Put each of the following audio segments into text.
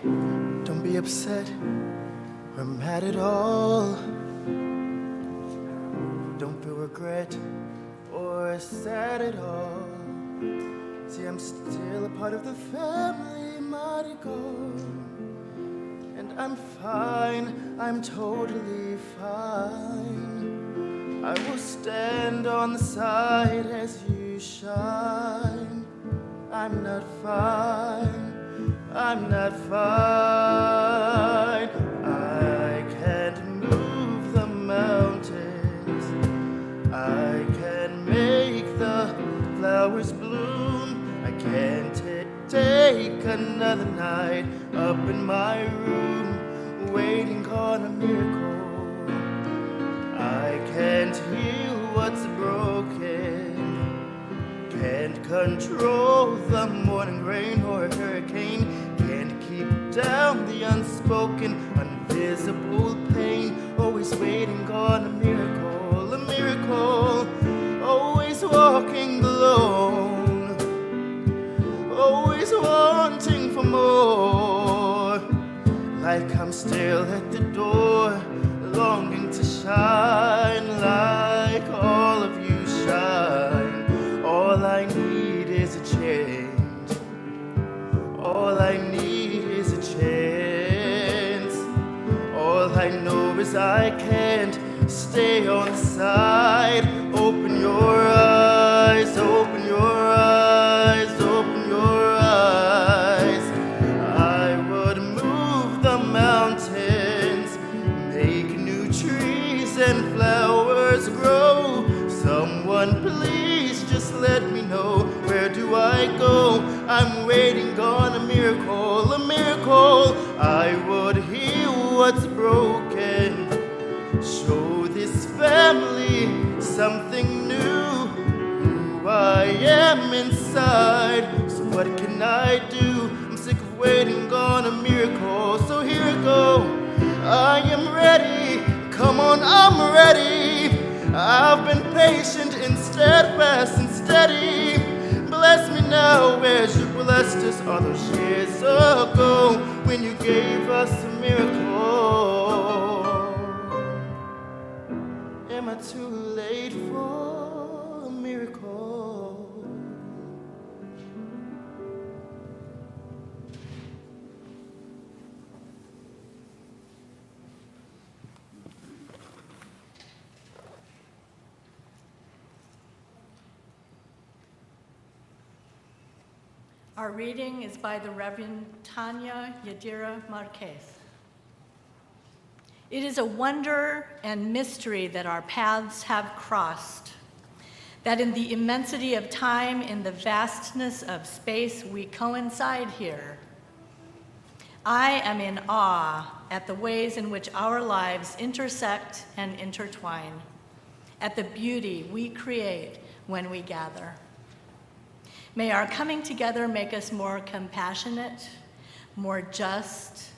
Don't be upset or mad at all. Don't feel regret or sad at all. See, I'm still a part of the family, mighty God. And I'm fine, I'm totally fine. I will stand on the side as you shine. I'm not fine, I'm not fine. I can't move the mountains. I can make the flowers bloom. I can't take another night up in my room, waiting on a miracle. I can't heal what's broken. Can't control the morning rain or a hurricane. Can't keep down the unspoken, invisible pain. Always waiting on a miracle, a miracle. Always walking alone, always wanting for more. Like I'm still at the door, longing to shine like all of you shine. All I need is a change. All I need is a chance. All I know is I can't stay on the side. Open your eyes, open your eyes, open your eyes. I would move the mountains, make new trees and flowers grow. Someone please just let me know, where do I go? I'm waiting on a miracle, a miracle. I would heal what's broken, show this family something new, who I am inside. So what can I do? I'm sick of waiting on a miracle, so here I go. I am ready, come on, I'm ready. I've been patient and steadfast and steady. Bless me now as you blessed us all those years ago when you gave us a miracle. Am I too late for a miracle? Our reading is by the Reverend Tanya Yadira Marquez. It is a wonder and mystery that our paths have crossed, that in the immensity of time, in the vastness of space, we coincide here. I am in awe at the ways in which our lives intersect and intertwine, at the beauty we create when we gather. May our coming together make us more compassionate, more just,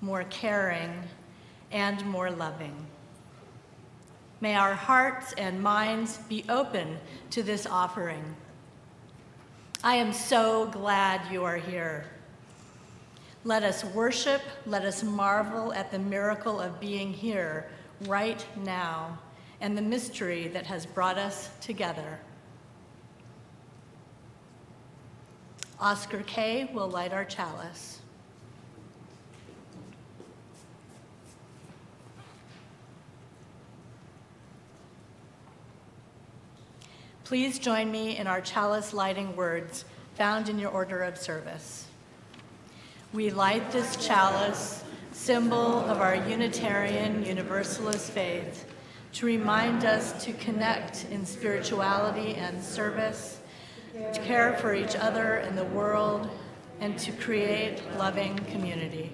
more caring, and more loving. May our hearts and minds be open to this offering. I am so glad you are here. Let us worship, let us marvel at the miracle of being here right now and the mystery that has brought us together. Oscar K. will light our chalice. Please join me in our chalice lighting words found in your order of service. We light this chalice, symbol of our Unitarian Universalist faith, to remind us to connect in spirituality and service, to care for each other in the world, and to create loving community.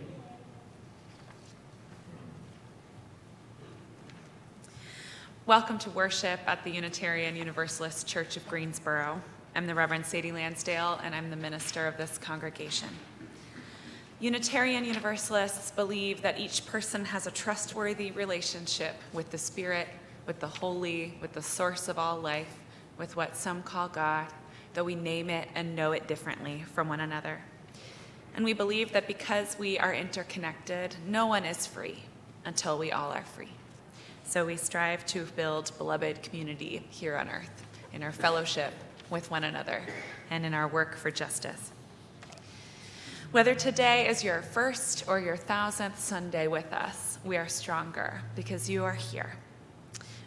Welcome to worship at the Unitarian Universalist Church of Greensboro. I'm the Reverend Sadie Lansdale, and I'm the minister of this congregation. Unitarian Universalists believe that each person has a trustworthy relationship with the Spirit, with the Holy, with the source of all life, with what some call God, though we name it and know it differently from one another. And we believe that because we are interconnected, no one is free until we all are free. So we strive to build beloved community here on earth, in our fellowship with one another, and in our work for justice. Whether today is your first or your 1,000th Sunday with us, we are stronger because you are here.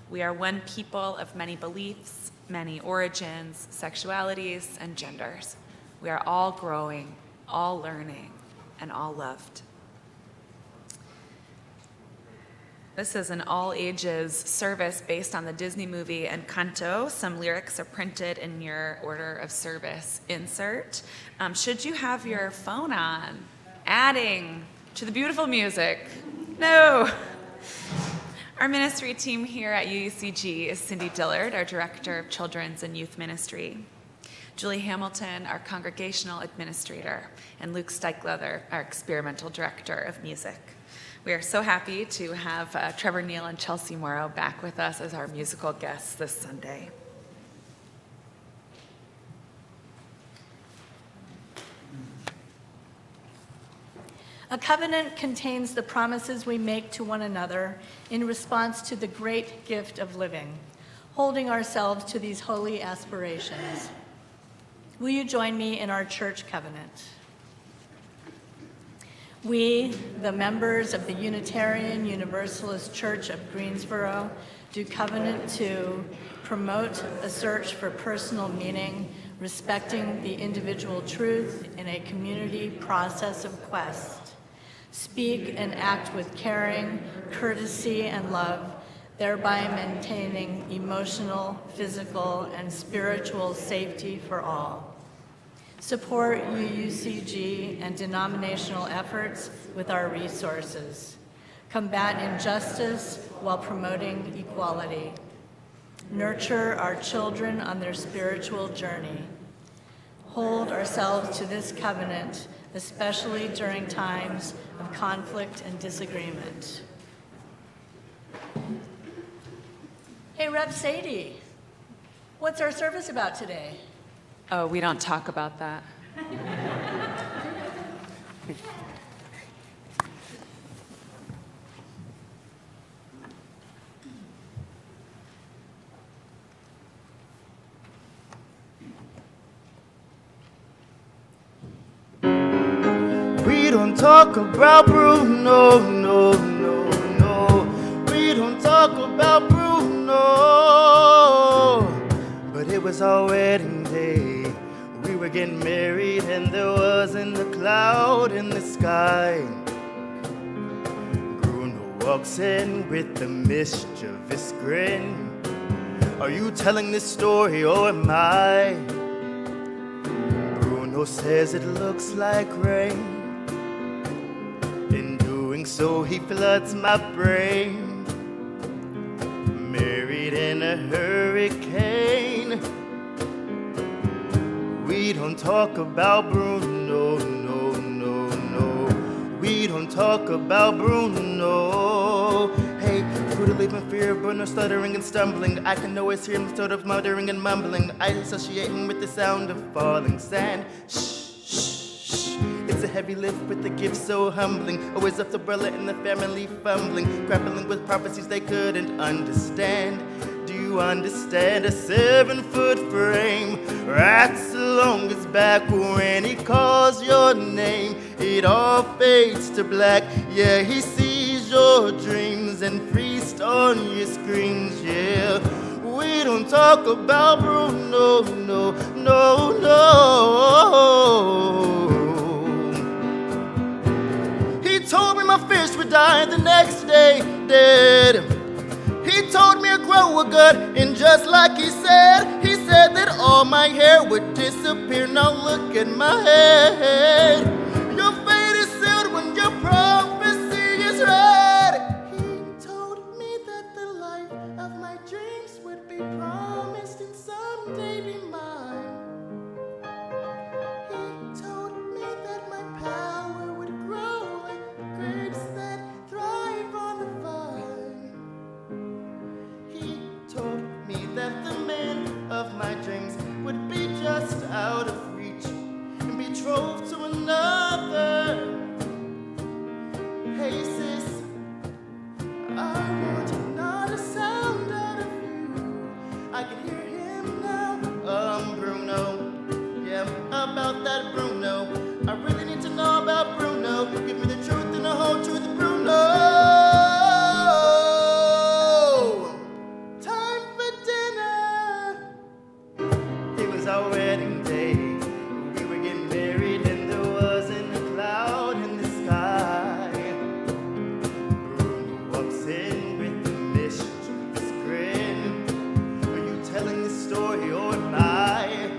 We are one people of many beliefs, many origins, sexualities, and genders. We are all growing, all learning, and all loved. This is an all-ages service based on the Disney movie Encanto. Some lyrics are printed in your order of service insert. Should you have your phone on, adding to the beautiful music? No. Our ministry team here at UUCG is Cindy Dillard, our Director of Children's and Youth Ministry, Julie Hamilton, our Congregational Administrator, and Luke Steichleather, our Experimental Director of Music. We are so happy to have Trevor Neal and Chelsea Morrow back with us as our musical guests this Sunday. A covenant contains the promises we make to one another in response to the great gift of living, holding ourselves to these holy aspirations. Will you join me in our church covenant? We, the members of the Unitarian Universalist Church of Greensboro, do covenant to promote a search for personal meaning, respecting the individual truth in a community process of quest. Speak and act with caring, courtesy, and love, thereby maintaining emotional, physical, and spiritual safety for all. Support UUCG and denominational efforts with our resources. Combat injustice while promoting equality. Nurture our children on their spiritual journey. Hold ourselves to this covenant, especially during times of conflict and disagreement. Hey, Rev Sadie, what's our service about today? Oh, we don't talk about that. We don't talk about Bruno, no, no, no. We don't talk about Bruno. But it was our wedding day. We were getting married and there wasn't a cloud in the sky. Bruno walks in with a mischievous grin. Are you telling this story or am I? Bruno says it looks like rain. In doing so, he floods my brain. Married in a hurricane. We don't talk about Bruno, no, no, no. We don't talk about Bruno. Hey, brutally in fear, Bruno stuttering and stumbling. I can always hear him sort of muttering and mumbling. I associate him with the sound of falling sand. Shh, shh, shh. It's a heavy lift with the gift so humbling. Always left the umbrella in the family fumbling, grappling with prophecies they couldn't understand. Do you understand? A 7-foot frame rats along his back. When he calls your name, it all fades to black. Yeah, he sees your dreams and feasts on your screams. Yeah, we don't talk about Bruno, no, no, no. He told me my fish would die the next day, dead. He told me I'd grow a gut, and just like he said that all my hair would disappear. Now look at my head. Your fate is sealed when your prophecy is read. He told me that the life of my dreams would be promised and someday be mine. He told me that my power would grow like grapes that thrive on the vine. He told me that the man of my dreams would be just out of reach and betrothed to another. about that Bruno. I really need to know about Bruno. Give me the truth and the whole truth of Bruno. Time for dinner. It was our wedding day. We were getting married and there wasn't a cloud in the sky. Bruno walks in with a mischievous grin. Are you telling this story or am I?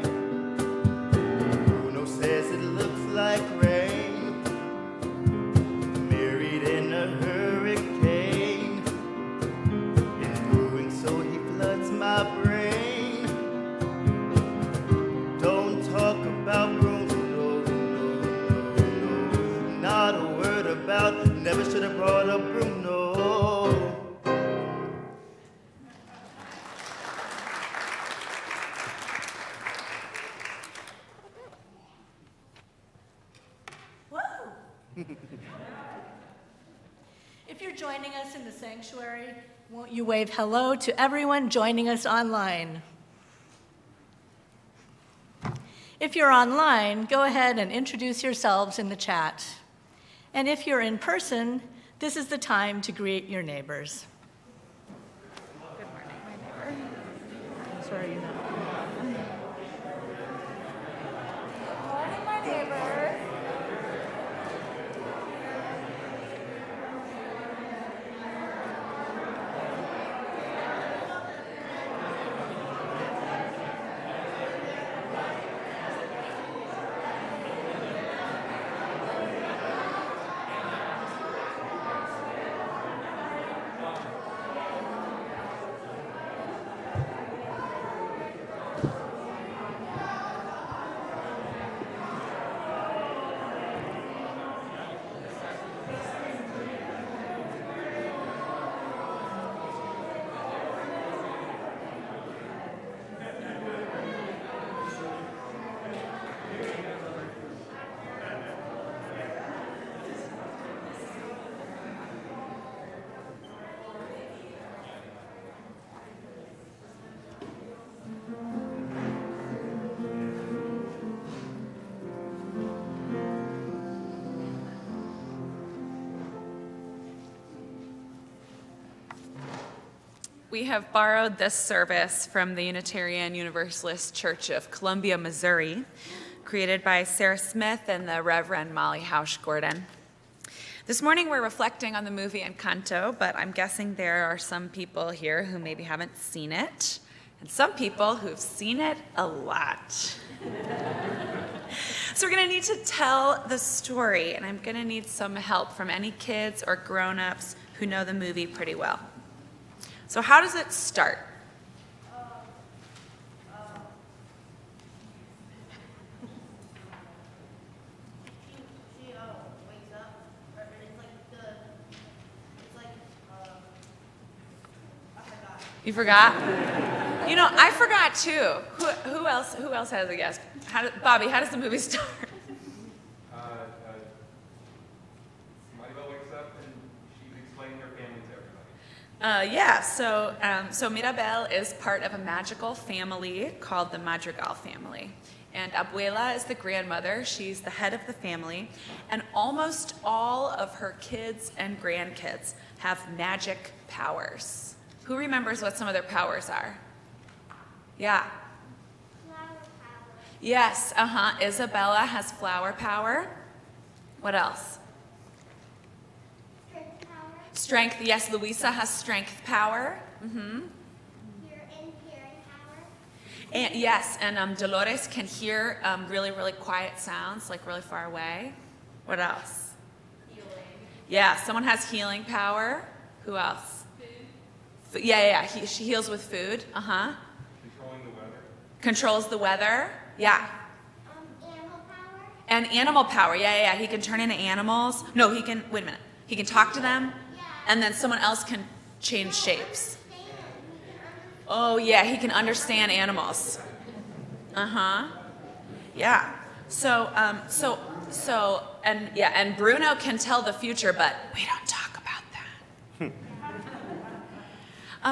Bruno says it looks like rain. Married in a hurricane. In doing so he floods my brain. Don't talk about Bruno, no, no, no, no. Not a word about, never should have brought up Bruno. If you're joining us in the sanctuary, won't you wave hello to everyone joining us online? If you're online, go ahead and introduce yourselves in the chat. And if you're in person, this is the time to greet your neighbors. Good morning, my neighbor. Sorry, you know. Morning, my neighbor. We have borrowed this service from the Unitarian Universalist Church of Columbia, Missouri, created by Sarah Smith and the Reverend Molly Hausch Gordon. This morning we're reflecting on the movie Encanto, but I'm guessing there are some people here who maybe haven't seen it, and some people who've seen it a lot. So we're going to need to tell the story, and I'm going to need some help from any kids or grown-ups who know the movie pretty well. So how does it start? She wakes up, or I forgot. You forgot? You know, I forgot too. Who else has a guess? Bobby, how does the movie start? Maribel wakes up and she's explaining her family to everybody. So Mirabel is part of a magical family called the Madrigal family. And Abuela is the grandmother. She's the head of the family. And almost all of her kids and grandkids have magic powers. Who remembers what some of their powers are? Yeah. Flower power. Yes, Isabella has flower power. What else? Strength power. Strength, yes, Luisa has strength power. Hearing power. And yes, and Dolores can hear really, really quiet sounds, like really far away. What else? Healing. Yeah, someone has healing power. Who else? Food. She heals with food. Controlling the weather. Controls the weather. Yeah. Animal power. And animal power. Yeah. He can turn into animals. No, he can, wait a minute. He can talk to them, and then someone else can change shapes. Oh, yeah, he can understand animals. Yeah. And Bruno can tell the future, but we don't talk about that.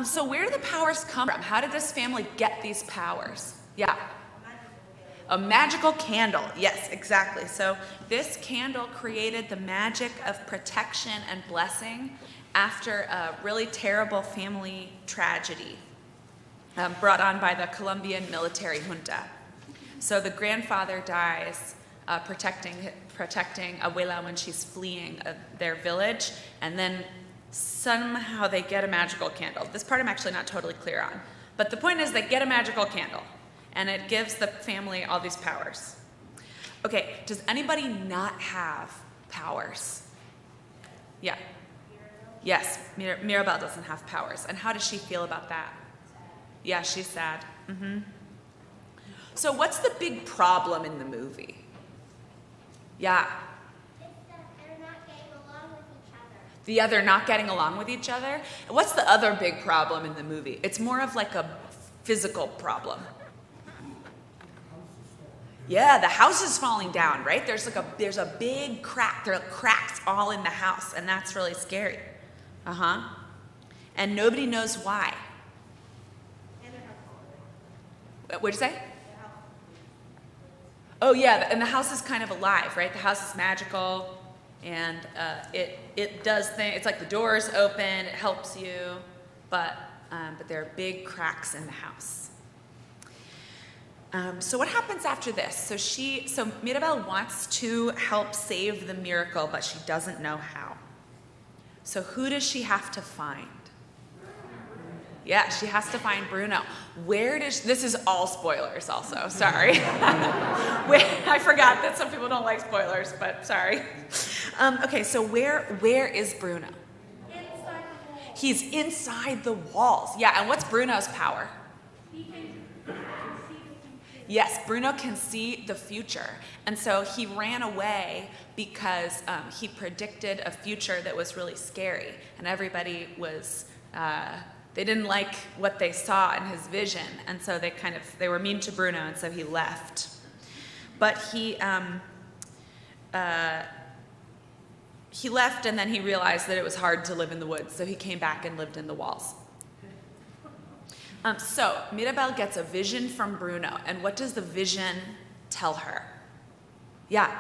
So where do the powers come from? How did this family get these powers? Yeah. A magical candle. Yes, exactly. So this candle created the magic of protection and blessing after a really terrible family tragedy brought on by the Colombian military junta. So the grandfather dies protecting Abuela when she's fleeing their village, and then somehow they get a magical candle. This part I'm actually not totally clear on. But the point is they get a magical candle, and it gives the family all these powers. Okay, does anybody not have powers? Yeah. Yes, Mirabel doesn't have powers. And how does she feel about that? Yeah, she's sad. So what's the big problem in the movie? Yeah. It's that they're not getting along with each other. They're not getting along with each other? What's the other big problem in the movie? It's more of like a physical problem. Yeah, the house is falling down, right? There's a big crack. There are cracks all in the house, and that's really scary. And nobody knows why. What'd you say? Oh yeah, and the house is kind of alive, right? The house is magical, and it does things. It's like the doors open, it helps you, but there are big cracks in the house. So what happens after this? So Mirabel wants to help save the miracle, but she doesn't know how. So who does she have to find? Yeah, she has to find Bruno. This is all spoilers also, sorry. I forgot that some people don't like spoilers, but sorry. Okay, so where is Bruno? Inside the wall. He's inside the walls. Yeah, and what's Bruno's power? He can see the future. Yes, Bruno can see the future. And so he ran away because he predicted a future that was really scary. And everybody was, they didn't like what they saw in his vision. And so they were mean to Bruno, and so he left. But he left, and then he realized that it was hard to live in the woods. So he came back and lived in the walls. So Mirabel gets a vision from Bruno, and what does the vision tell her? Yeah.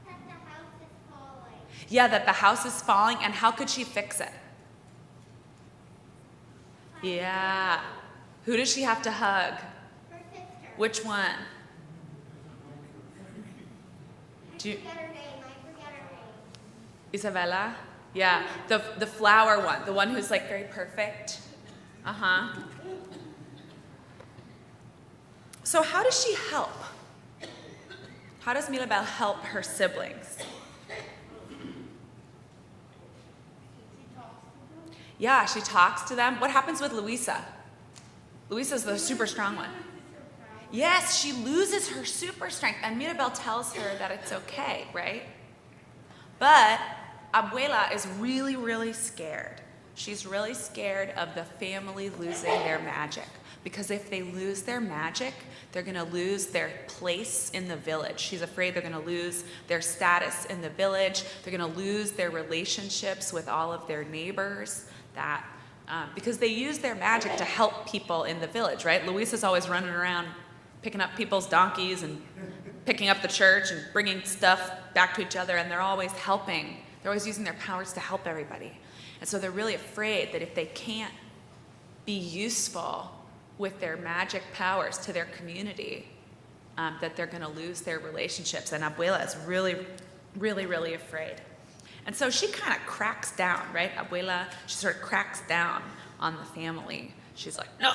That the house is falling. Yeah, that the house is falling, and how could she fix it? Yeah. Who does she have to hug? Her sister. Which one? I Do you, forget her name. Isabella? Yeah, the flower one, the one who's like very perfect. So how does she help? How does Mirabel help her siblings? Yeah, she talks to them. What happens with Luisa? Luisa's the super strong one. Yes, she loses her super strength, and Mirabel tells her that it's okay, right? But Abuela is really, really scared. She's really scared of the family losing their magic. Because if they lose their magic, they're going to lose their place in the village. She's afraid they're going to lose their status in the village. They're going to lose their relationships with all of their neighbors. Because they use their magic to help people in the village, right? Luisa's always running around picking up people's donkeys and picking up the church and bringing stuff back to each other, and they're always helping. They're always using their powers to help everybody. And so they're really afraid that if they can't be useful with their magic powers to their community, that they're going to lose their relationships. And Abuela is really, really, really afraid. And so she kind of cracks down, right? Abuela, she sort of cracks down on the family. She's like, no,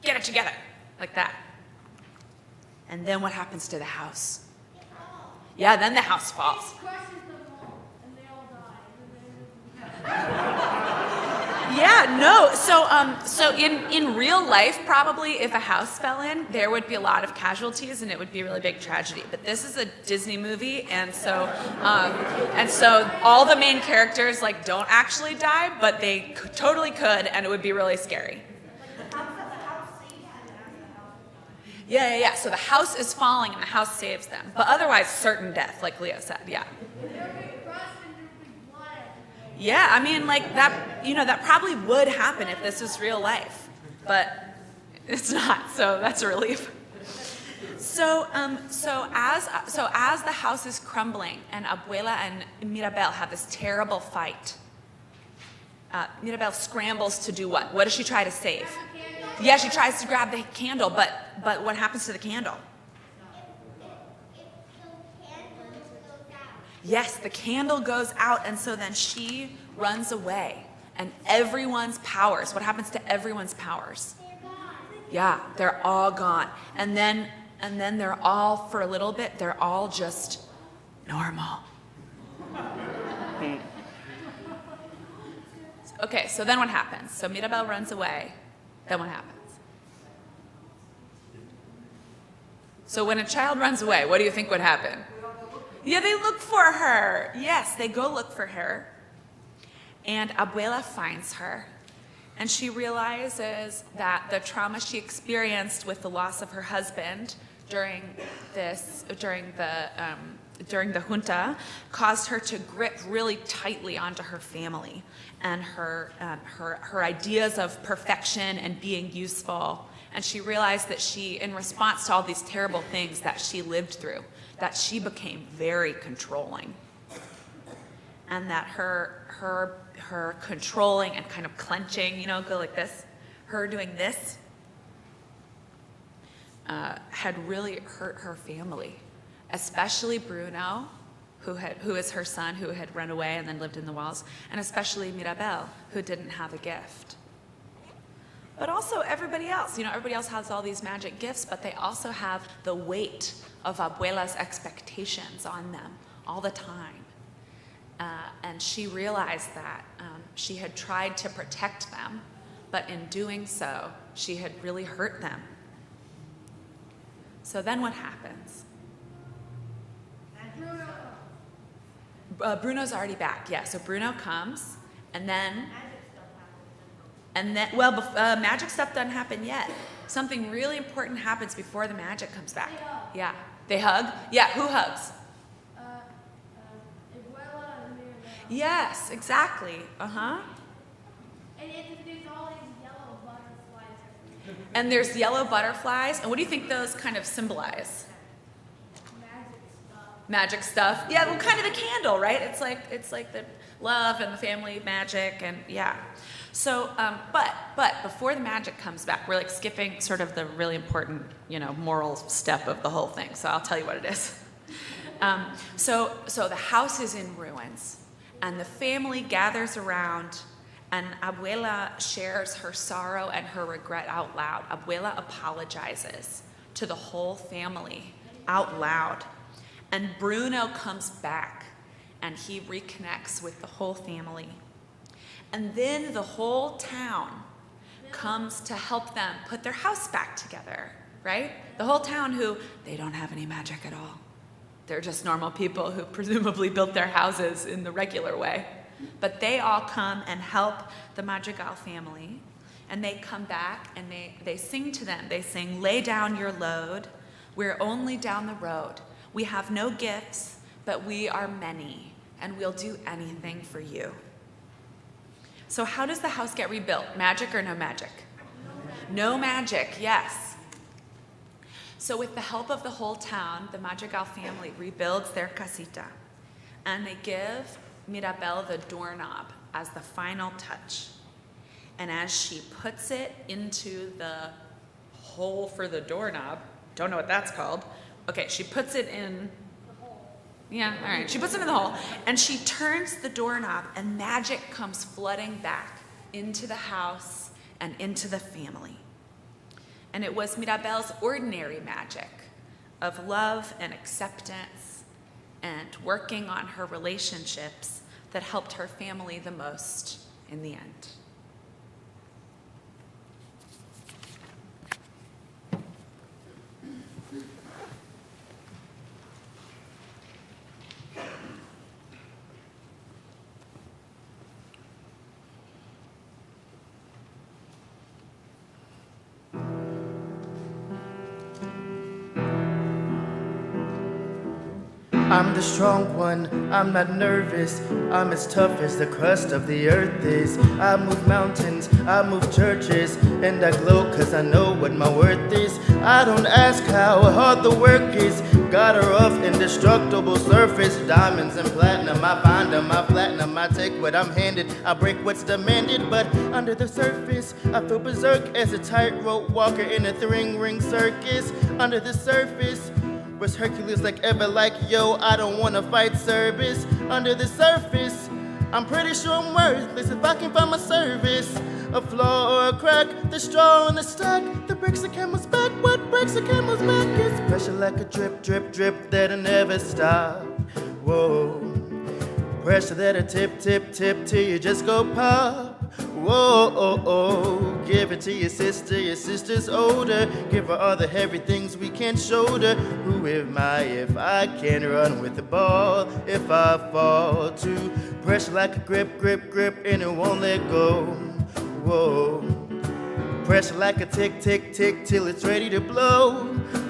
get it together, like that. And then what happens to the house? Yeah, then the house falls. It crushes them all, and they all die. Yeah, no. So in real life, probably if a house fell in, there would be a lot of casualties, and it would be a really big tragedy. But this is a Disney movie, and so all the main characters don't actually die, but they totally could, and it would be really scary. Yeah. So the house is falling, and the house saves them, but otherwise, certain death, like Leo said. Yeah. Yeah, I mean, that probably would happen if this was real life, but it's not, so that's a relief. So as the house is crumbling and Abuela and Mirabel have this terrible fight, Mirabel scrambles to do what? What does she try to save? Yeah, she tries to grab the candle, but what happens to the candle? Yes, the candle goes out, and so then she runs away. And everyone's powers, what happens to everyone's powers? Yeah, they're all gone. And then they're all, for a little bit, they're all just normal. Okay, so then what happens? So Mirabel runs away. Then what happens? So when a child runs away, what do you think would happen? Yeah, they look for her. Yes, they go look for her. And Abuela finds her. And she realizes that the trauma she experienced with the loss of her husband during the junta caused her to grip really tightly onto her family and her ideas of perfection and being useful. And she realized that she, in response to all these terrible things that she lived through, that she became very controlling. And that her controlling and kind of clenching, go like this, her doing this, had really hurt her family, especially Bruno, who is her son, who had run away and then lived in the walls, and especially Mirabel, who didn't have a gift. But also everybody else, everybody else has all these magic gifts, but they also have the weight of Abuela's expectations on them all the time. And she realized that she had tried to protect them, but in doing so, she had really hurt them. So then what happens? Bruno's already back, yeah. So Bruno comes, and then magic stuff doesn't happen yet. Something really important happens before the magic comes back. Yeah, they hug. Yeah, who hugs? Yes, exactly. Uh-huh. And there's all these yellow butterflies. And there's yellow butterflies. And what do you think those kind of symbolize? Magic stuff. Yeah, well, kind of the candle, right? It's like the love and the family magic, and yeah. So, but before the magic comes back, we're like skipping sort of the really important, moral step of the whole thing. So I'll tell you what it is. So the house is in ruins, and the family gathers around, and Abuela shares her sorrow and her regret out loud. Abuela apologizes to the whole family out loud. And Bruno comes back, and he reconnects with the whole family. And then the whole town comes to help them put their house back together, right? The whole town who, they don't have any magic at all. They're just normal people who presumably built their houses in the regular way. But they all come and help the Madrigal family. And they come back and they sing to them. They sing, "Lay down your load. We're only down the road. We have no gifts, but we are many, and we'll do anything for you." So how does the house get rebuilt? Magic or no magic? No magic, yes. So with the help of the whole town, the Madrigal family rebuilds their casita, and they give Mirabel the doorknob as the final touch. And as she puts it into the hole for the doorknob, don't know what that's called. Okay, she puts it in, yeah, all right. She puts it in the hole, and she turns the doorknob, and magic comes flooding back into the house and into the family. And it was Mirabel's ordinary magic of love and acceptance and working on her relationships that helped her family the most in the end. I'm the strong one, I'm not nervous. I'm as tough as the crust of the earth is. I move mountains, I move churches, and I glow cause I know what my worth is. I don't ask how hard the work is. Got a rough, indestructible surface. Diamonds and platinum, I find them, I flatten them. I take what I'm handed, I break what's demanded. But under the surface, I feel berserk as a tightrope walker in a three-ring circus. Under the surface, was Hercules like ever like, yo, I don't wanna fight service. Under the surface, I'm pretty sure I'm worthless if I can find my service. A flaw or a crack, the straw in the stack, the bricks a camel's back. What breaks a camel's back is pressure like a drip, drip, drip that'll never stop. Whoa, pressure that'll tip, tip, tip till you just go pop. Whoa, oh, oh. Give it to your sister's older. Give her all the heavy things we can't shoulder. Who am I if I can't run with the ball? If I fall to pressure like a grip, grip, grip, and it won't let go. Whoa, pressure like a tick, tick, tick till it's ready to blow.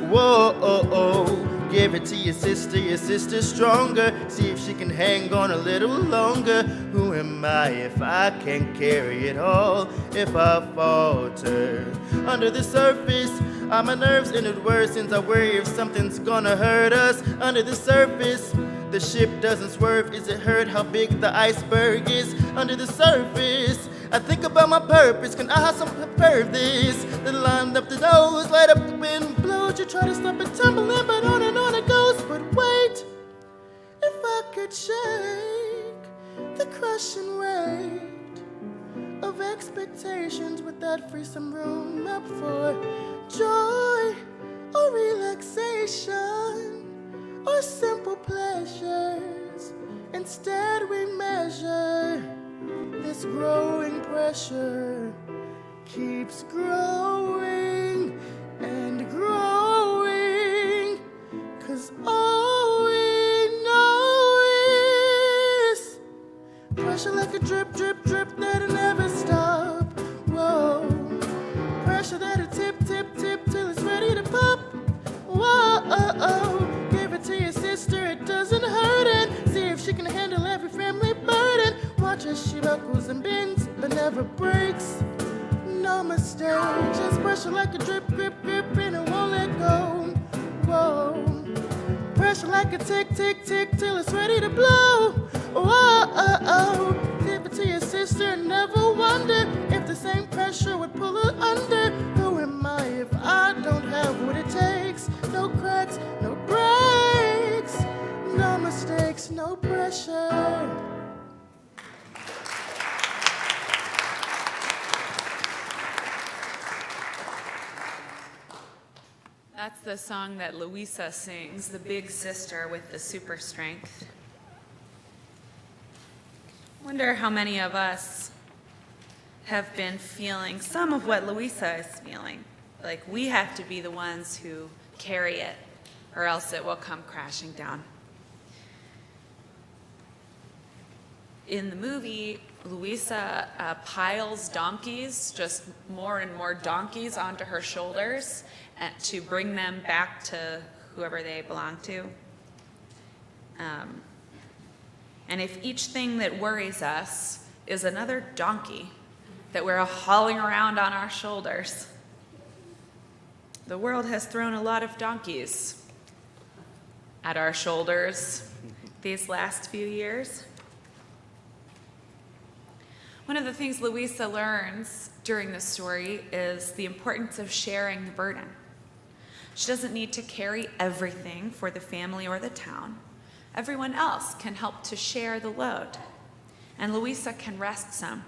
Whoa, oh, oh. Give it to your sister stronger. See if she can hang on a little longer. Who am I if I can't carry it all? If I falter under the surface, I'm my nerves in it worse since I worry if something's gonna hurt us. Under the surface, the ship doesn't swerve. Is it hurt how big the iceberg is? Under the surface, I think about my purpose. Can I have some perv this? The line up the nose, light up the wind blows. You try to stop it tumbling, but on and on it goes. But wait, if I could shake the crushing weight of expectations, would that free some room up for joy or relaxation or simple pleasures? Instead we measure this growing pressure keeps growing and growing, 'cause all we know is pressure like a drip, drip, drip that'll never stop. Whoa, pressure that'll tip, tip, tip till it's ready to pop. Whoa, give it to your sister, it doesn't hurt, and see if she can handle every family burden. Watch as she buckles and bends, but never breaks. No mistake, just pressure like a drip, grip, grip, and it won't let go. Whoa, pressure like a tick, tick, tick till it's ready to blow. Whoa, give it to your sister and never wonder if the same pressure would pull her under. Who am I if I don't have what it takes? No cracks, no breaks, no mistakes, no pressure. That's the song that Louisa sings, the big sister with the super strength. Wonder how many of us have been feeling some of what Louisa is feeling. Like we have to be the ones who carry it, or else it will come crashing down. In the movie, Louisa piles donkeys, just more and more donkeys onto her shoulders to bring them back to whoever they belong to. And if each thing that worries us is another donkey that we're hauling around on our shoulders, the world has thrown a lot of donkeys at our shoulders these last few years. One of the things Louisa learns during this story is the importance of sharing the burden. She doesn't need to carry everything for the family or the town. Everyone else can help to share the load, and Louisa can rest some.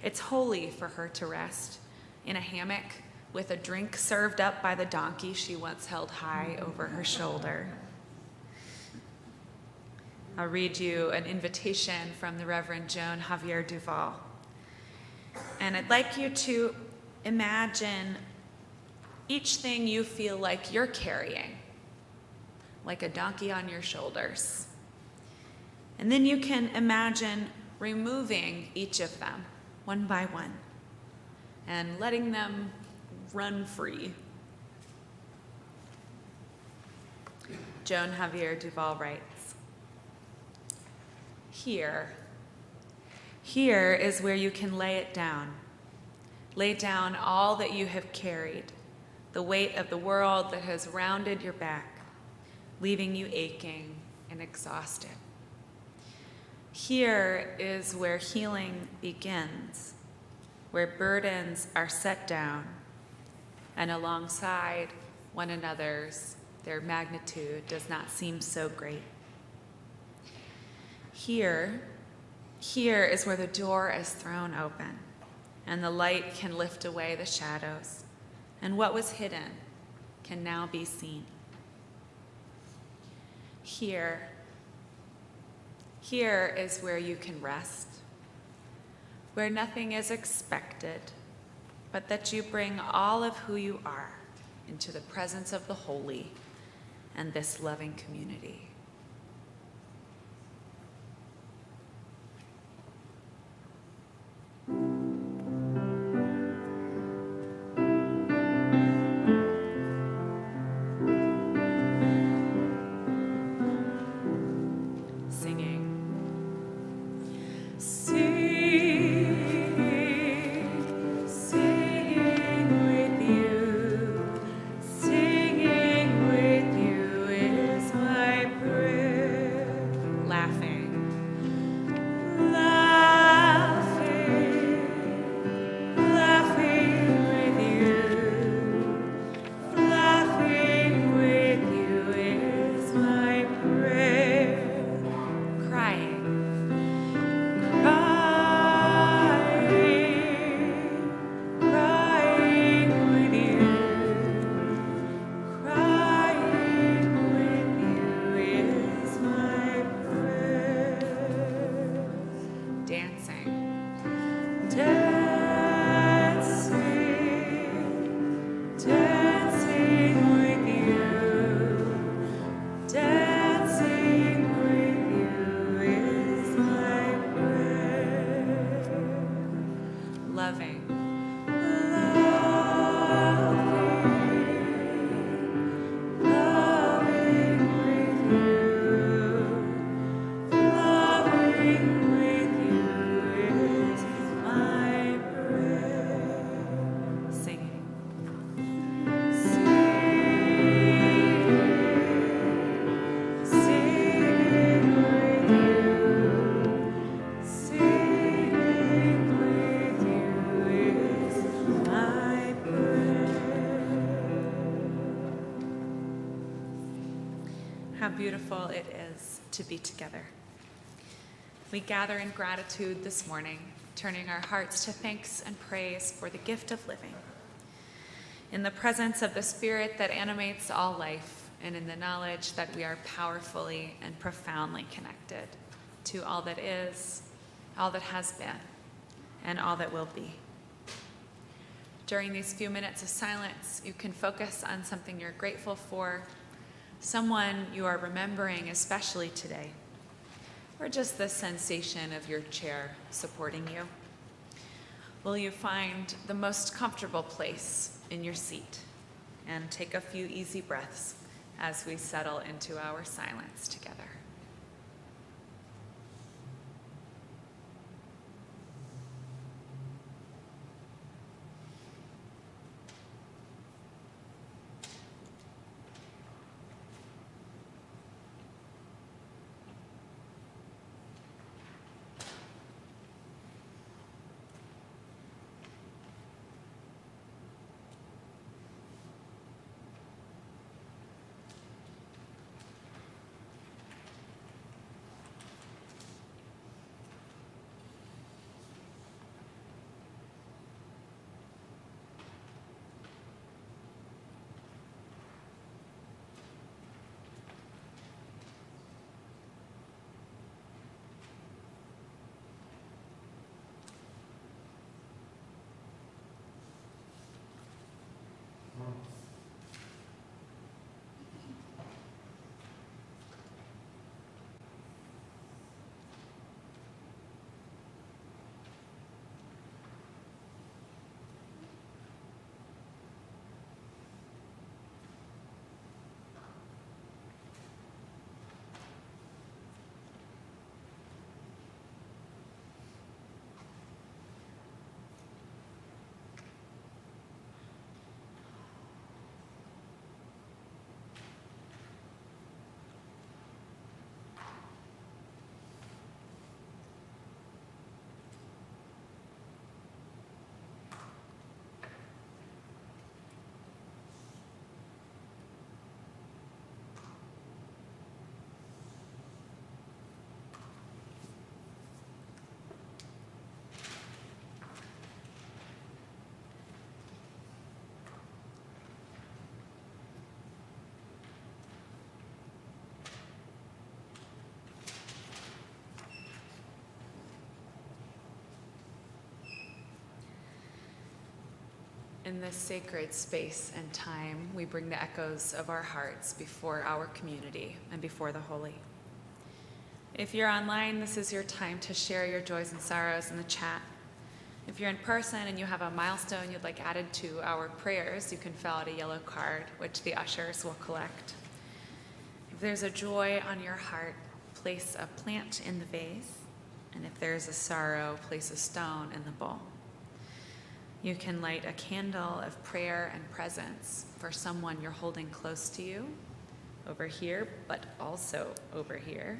It's holy for her to rest in a hammock with a drink served up by the donkey she once held high over her shoulder. I'll read you an invitation from the Reverend Joan Javier Duval. And I'd like you to imagine each thing you feel like you're carrying, like a donkey on your shoulders. And then you can imagine removing each of them one by one and letting them run free. Joan Javier Duval writes, Here is where you can lay it down. Lay down all that you have carried, the weight of the world that has rounded your back, leaving you aching and exhausted. Here is where healing begins, where burdens are set down, and alongside one another's, their magnitude does not seem so great. Here is where the door is thrown open, and the light can lift away the shadows, and what was hidden can now be seen. Here is where you can rest, where nothing is expected, but that you bring all of who you are into the presence of the holy and this loving community. How beautiful it is to be together. We gather in gratitude this morning, turning our hearts to thanks and praise for the gift of living. In the presence of the Spirit that animates all life, and in the knowledge that we are powerfully and profoundly connected to all that is, all that has been, and all that will be. During these few minutes of silence, you can focus on something you're grateful for, someone you are remembering especially today, or just the sensation of your chair supporting you. Will you find the most comfortable place in your seat and take a few easy breaths as we settle into our silence together. In this sacred space and time, we bring the echoes of our hearts before our community and before the holy. If you're online, this is your time to share your joys and sorrows in the chat. If you're in person and you have a milestone you'd like added to our prayers, you can fill out a yellow card, which the ushers will collect. If there's a joy on your heart, place a plant in the vase. And if there's a sorrow, place a stone in the bowl. You can light a candle of prayer and presence for someone you're holding close to you, over here, but also over here.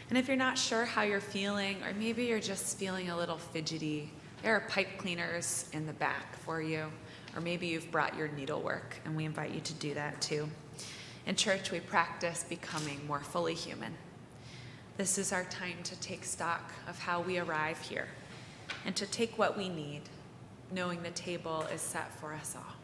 And if you're not sure how you're feeling, or maybe you're just feeling a little fidgety, there are pipe cleaners in the back for you. Or maybe you've brought your needlework, and we invite you to do that too. In church, we practice becoming more fully human. This is our time to take stock of how we arrive here and to take what we need, knowing the table is set for us all.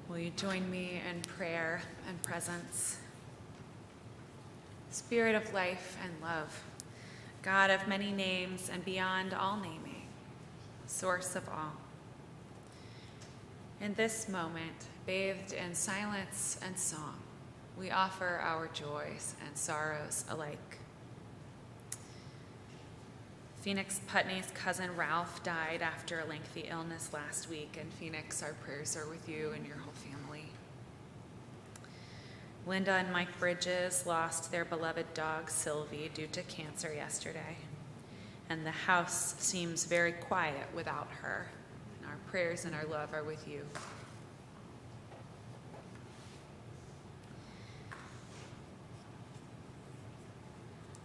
Will you join me in prayer and presence? Spirit of life and love, God of many names and beyond all naming, source of all. In this moment, bathed in silence and song, we offer our joys and sorrows alike. Phoenix Putney's cousin Ralph died after a lengthy illness last week, and Phoenix, our prayers are with you and your whole family. Linda and Mike Bridges lost their beloved dog Sylvie due to cancer yesterday, and the house seems very quiet without her. And our prayers and our love are with you.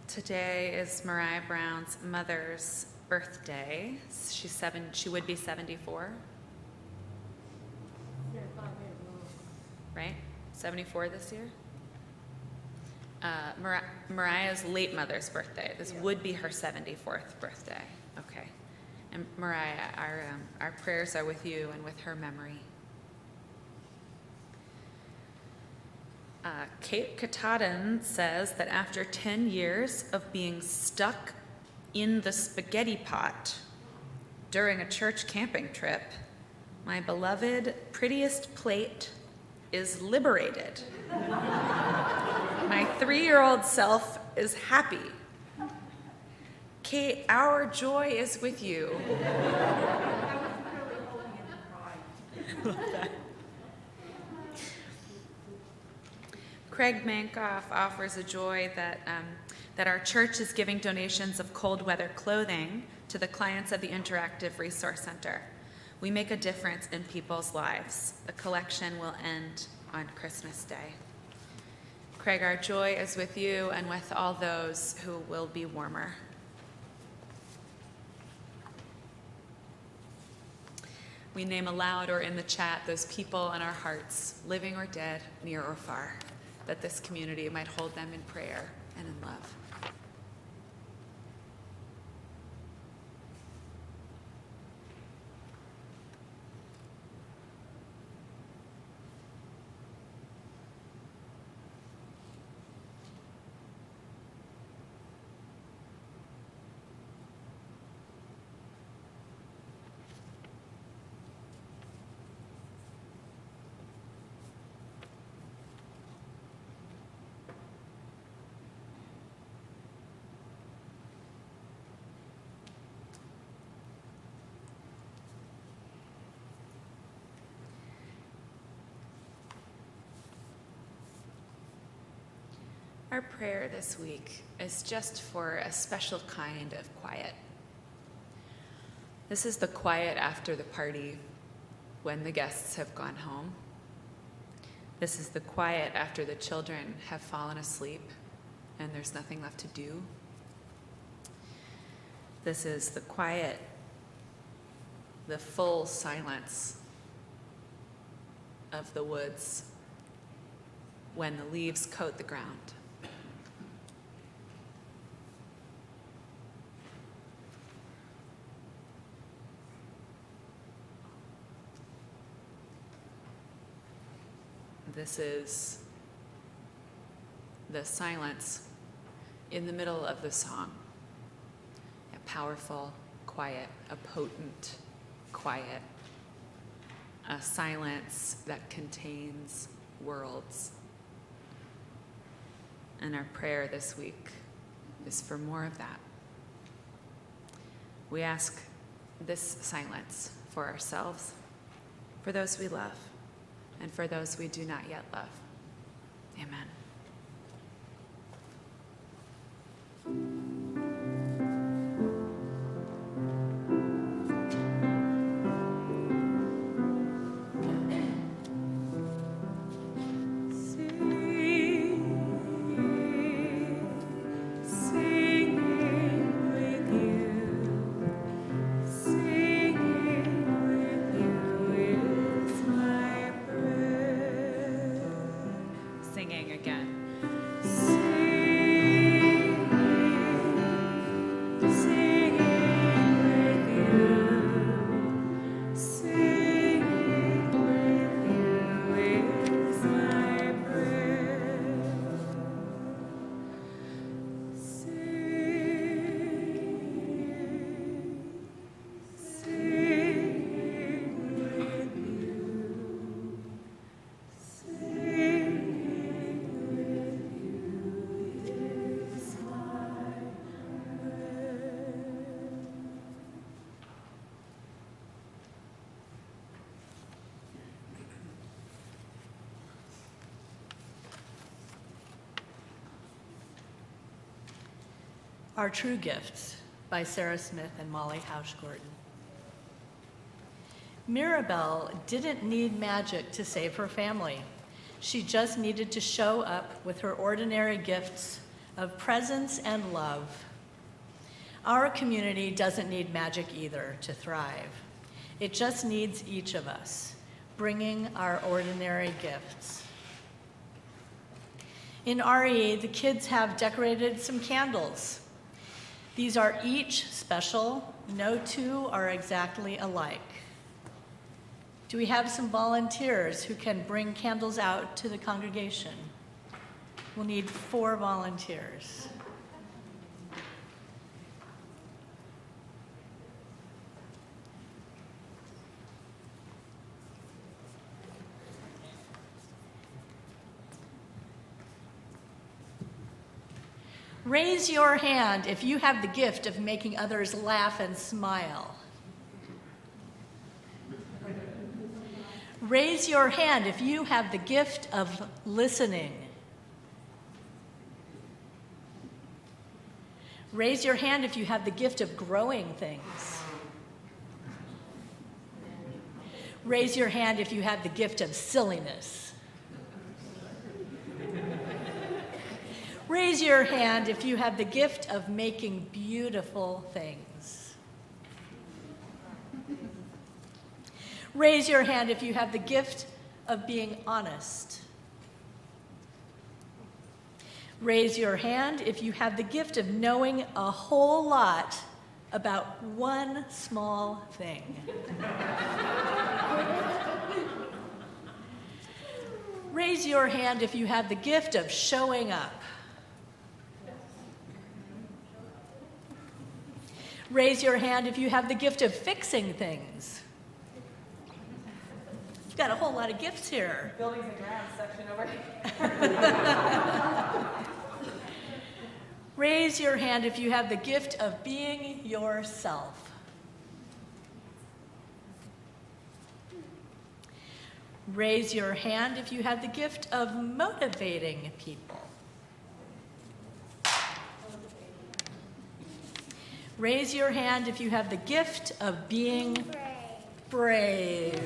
Today is Mariah Brown's mother's birthday. She would be 74. Right? 74 this year? Mariah's late mother's birthday. This would be her 74th birthday. Okay. And Mariah, our prayers are with you and with her memory. Kate Katahdin says that after 10 years of being stuck in the spaghetti pot during a church camping trip, my beloved prettiest plate is liberated. My 3-year-old self is happy. Kate, our joy is with you. Craig Mankoff offers a joy that our church is giving donations of cold weather clothing to the clients of the Interactive Resource Center. We make a difference in people's lives. The collection will end on Christmas Day. Craig, our joy is with you and with all those who will be warmer. We name aloud or in the chat those people in our hearts, living or dead, near or far, that this community might hold them in prayer and in love. Our prayer this week is just for a special kind of quiet. This is the quiet after the party when the guests have gone home. This is the quiet after the children have fallen asleep and there's nothing left to do. This is the quiet, the full silence of the woods when the leaves coat the ground. This is the silence in the middle of the song. A powerful quiet, a potent quiet, a silence that contains worlds. And our prayer this week is for more of that. We ask this silence for ourselves, for those we love, and for those we do not yet love. Amen. Singing again. Our True Gifts by Sarah Smith and Molly Hausch-Gordon. Mirabelle didn't need magic to save her family. She just needed to show up with her ordinary gifts of presence and love. Our community doesn't need magic either to thrive. It just needs each of us, bringing our ordinary gifts. In RE, the kids have decorated some candles. These are each special. No two are exactly alike. Do we have some volunteers who can bring candles out to the congregation? We'll need 4 volunteers. Raise your hand if you have the gift of making others laugh and smile. Raise your hand if you have the gift of listening. Raise your hand if you have the gift of growing things. Raise your hand if you have the gift of silliness. Raise your hand if you have the gift of making beautiful things. Raise your hand if you have the gift of being honest. Raise your hand if you have the gift of knowing a whole lot about one small thing. Raise your hand if you have the gift of showing up. Raise your hand if you have the gift of fixing things. You've got a whole lot of gifts here. Buildings and grounds section over here. Raise your hand if you have the gift of being yourself. Raise your hand if you have the gift of motivating people. Raise your hand if you have the gift of being brave.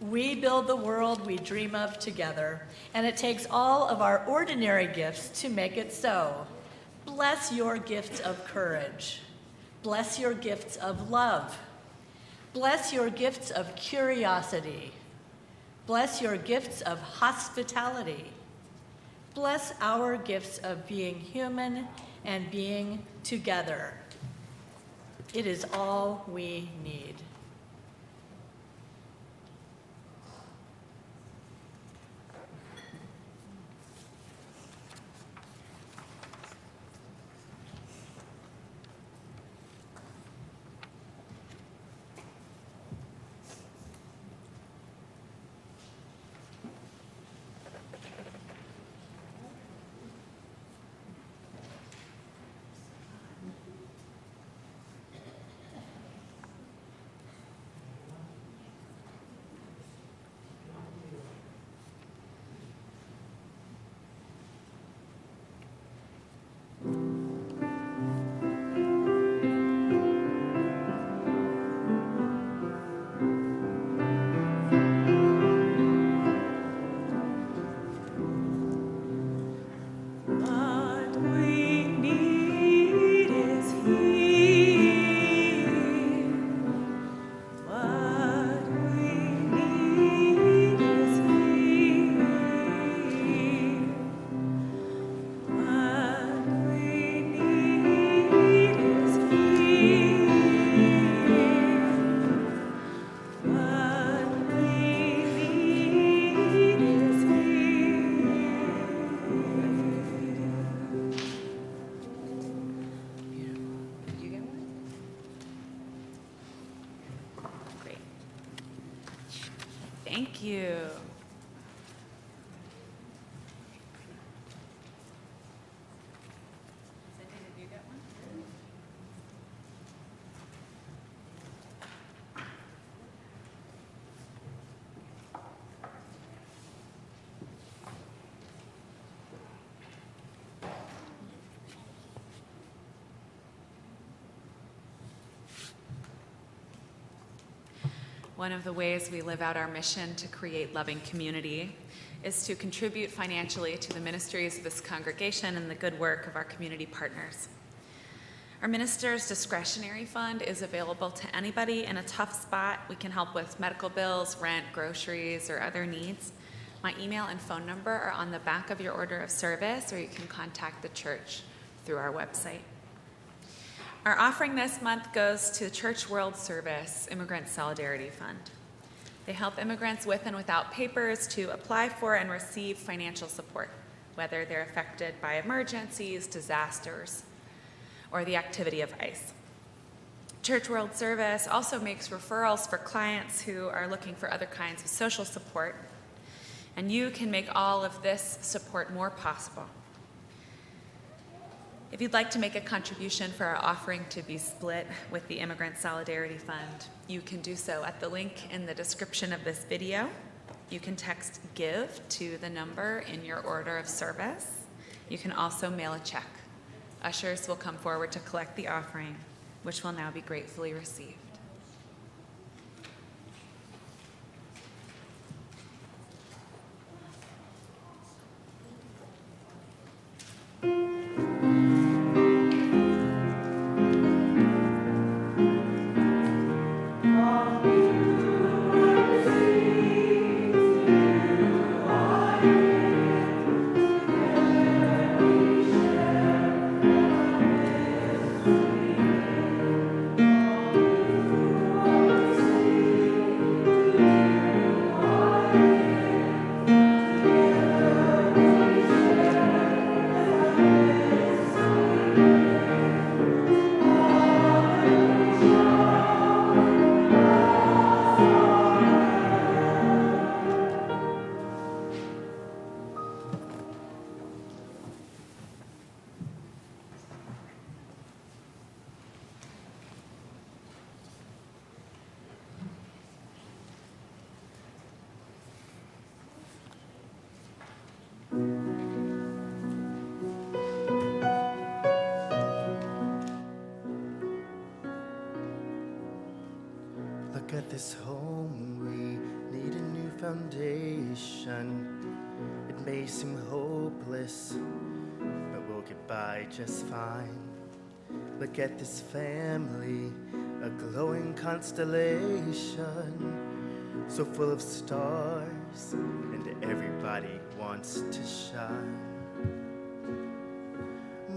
We build the world we dream of together, and it takes all of our ordinary gifts to make it so. Bless your gifts of courage. Bless your gifts of love. Bless your gifts of curiosity. Bless your gifts of hospitality. Bless our gifts of being human and being together. It is all we need. Thank you. Cindy, did you get one? One of the ways we live out our mission to create loving community is to contribute financially to the ministries of this congregation and the good work of our community partners. Our minister's discretionary fund is available to anybody in a tough spot. We can help with medical bills, rent, groceries, or other needs. My email and phone number are on the back of your order of service, or you can contact the church through our website. Our offering this month goes to the Church World Service Immigrant Solidarity Fund. They help immigrants with and without papers to apply for and receive financial support, whether they're affected by emergencies, disasters, or the activity of ICE. Church World Service also makes referrals for clients who are looking for other kinds of social support, and you can make all of this support more possible. If you'd like to make a contribution for our offering to be split with the Immigrant Solidarity Fund, you can do so at the link in the description of this video. You can text GIVE to the number in your order of service. You can also mail a check. Ushers will come forward to collect the offering, which will now be gratefully received. Look at this home, we need a new foundation. It may seem hopeless, but we'll get by just fine. Look at this family, a glowing constellation, so full of stars, and everybody wants to shine.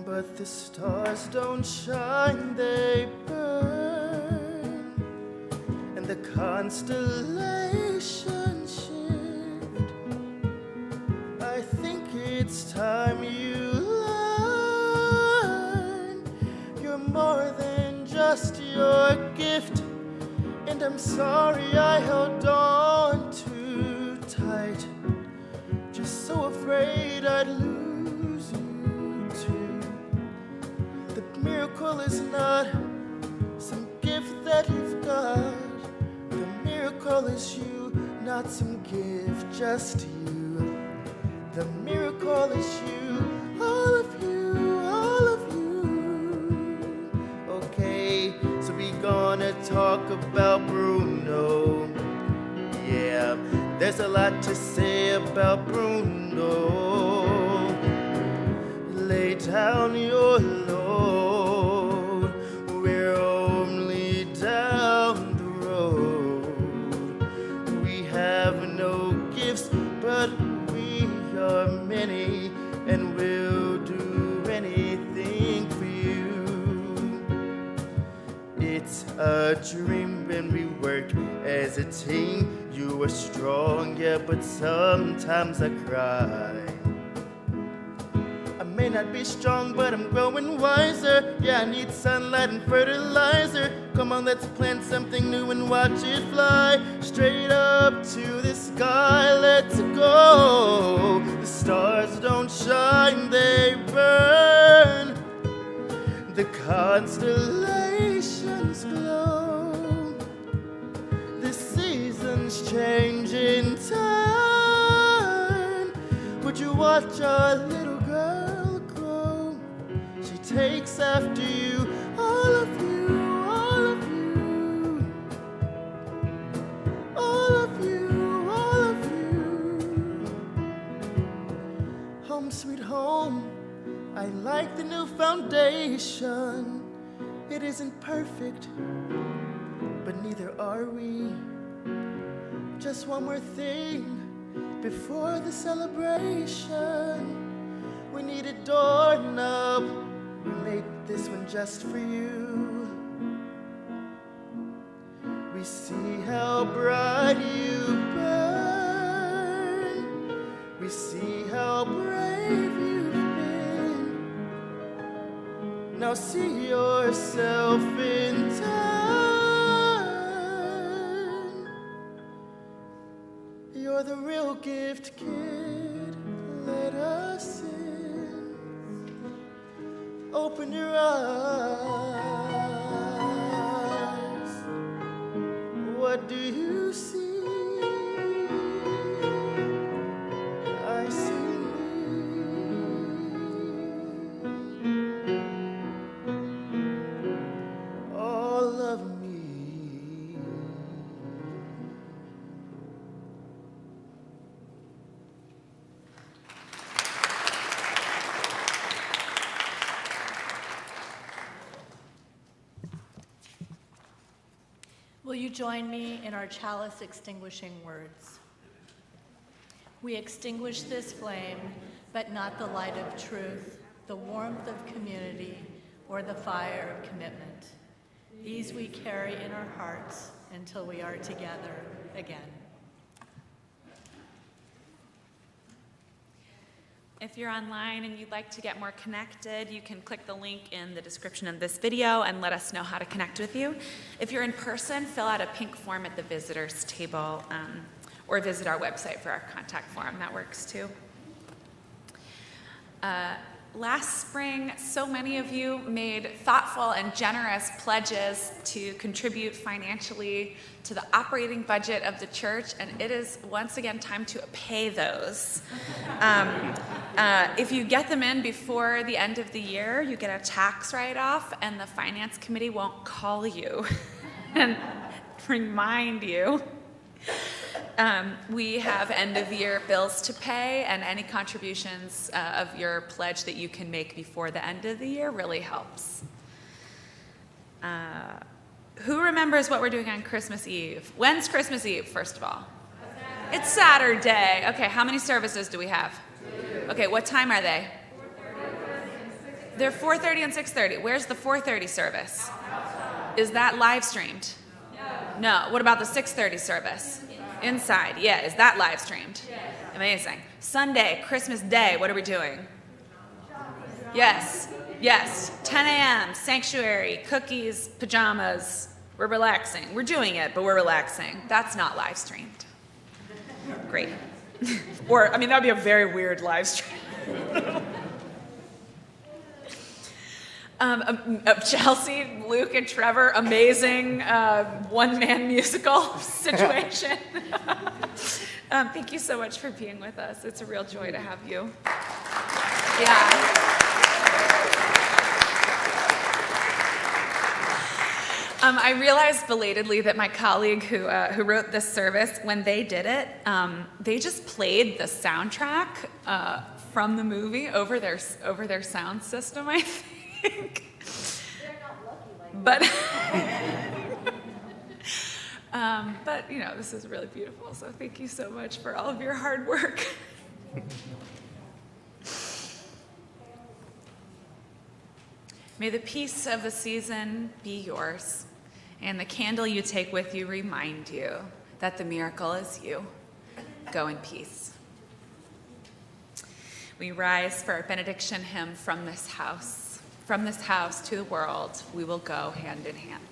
But the stars don't shine, they burn, and the constellations shift. I think it's time you learn you're more than just your gift. And I'm sorry I held on too tight, just so afraid I'd lose you too. The miracle is not some gift that you've got. The miracle is you, not some gift, just you. The miracle is you, all of you, all of you. Okay, so we gonna talk about Bruno. Yeah, there's a lot to say about Bruno. Lay down your load, we're only down the road. We have no gifts, but we are many, and we'll do anything for you. It's a dream when we work as a team. You are strong, yeah, but sometimes I cry. I may not be strong, but I'm growing wiser. Yeah, I need sunlight and fertilizer. Come on, let's plant something new and watch it fly straight up to the sky. Let's go. The stars don't shine, they burn. The constellations glow. The seasons change in time. Would you watch our little girl grow? She takes after you, all of you, all of you. All of you, all of you. Home sweet home, I like the new foundation. It isn't perfect, but neither are we. Just one more thing before the celebration. We need a doorknob. We made this one just for you. We see how bright you burn. We see how brave you've been. Now see yourself in turn. You're the real gift, kid. Let us in. Open your eyes. What do you see? I see me. All of me. Will you join me in our chalice extinguishing words? We extinguish this flame, but not the light of truth, the warmth of community, or the fire of commitment. These we carry in our hearts until we are together again. If you're online and you'd like to get more connected, you can click the link in the description of this video and let us know how to connect with you. If you're in person, fill out a pink form at the visitors table or visit our website for our contact form. That works too. Last spring, so many of you made thoughtful and generous pledges to contribute financially to the operating budget of the church, and it is once again time to pay those. If you get them in before the end of the year, you get a tax write-off, and the finance committee won't call you and remind you. We have end-of-year bills to pay, and any contributions of your pledge that you can make before the end of the year really helps. Who remembers what we're doing on Christmas Eve? When's Christmas Eve, first of all? It's Saturday. Okay, how many services do we have? Okay, what time are they? They're 4:30 and 6:30. Where's the 4:30 service? Is that live streamed? No. What about the 6:30 service? Inside. Yeah, is that live streamed? Amazing. Sunday, Christmas Day, what are we doing? Yes. 10 a.m., sanctuary, cookies, pajamas. We're relaxing. We're doing it, but we're relaxing. That's not live streamed. Great. Or, I mean, that would be a very weird live stream. Chelsea, Luke, and Trevor, amazing one-man musical situation. Thank you so much for being with us. It's a real joy to have you. Yeah. I realized belatedly that my colleague who wrote this service, when they did it, they just played the soundtrack from the movie over their sound system, I think. They're not lucky like But you know, this is really beautiful. So thank you so much for all of your hard work. May the peace of the season be yours, and the candle you take with you remind you that the miracle is you. Go in peace. We rise for our benediction hymn, From This House. From this house to the world, we will go hand in hand.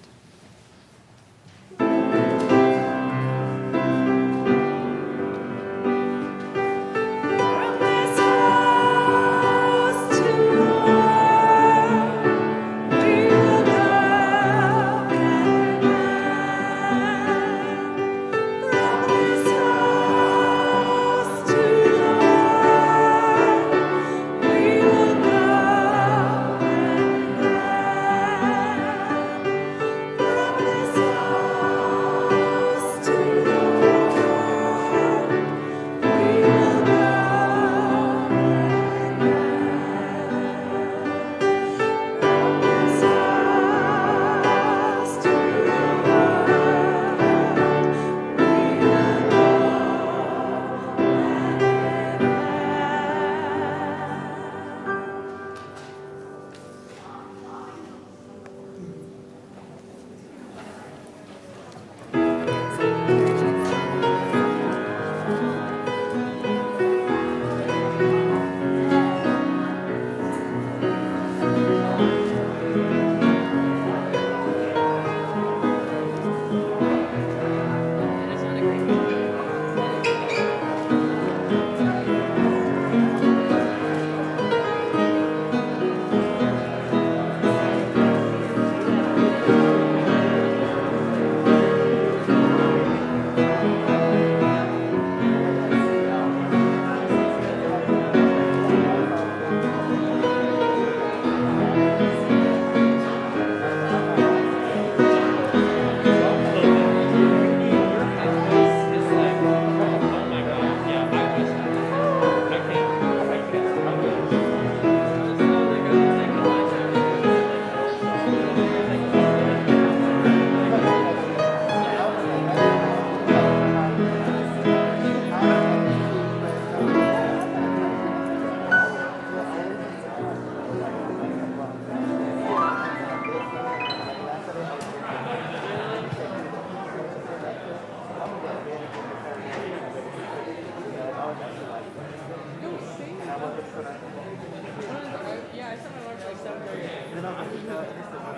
Yeah, I set my alarm for like 7:30. No, I think it's the one.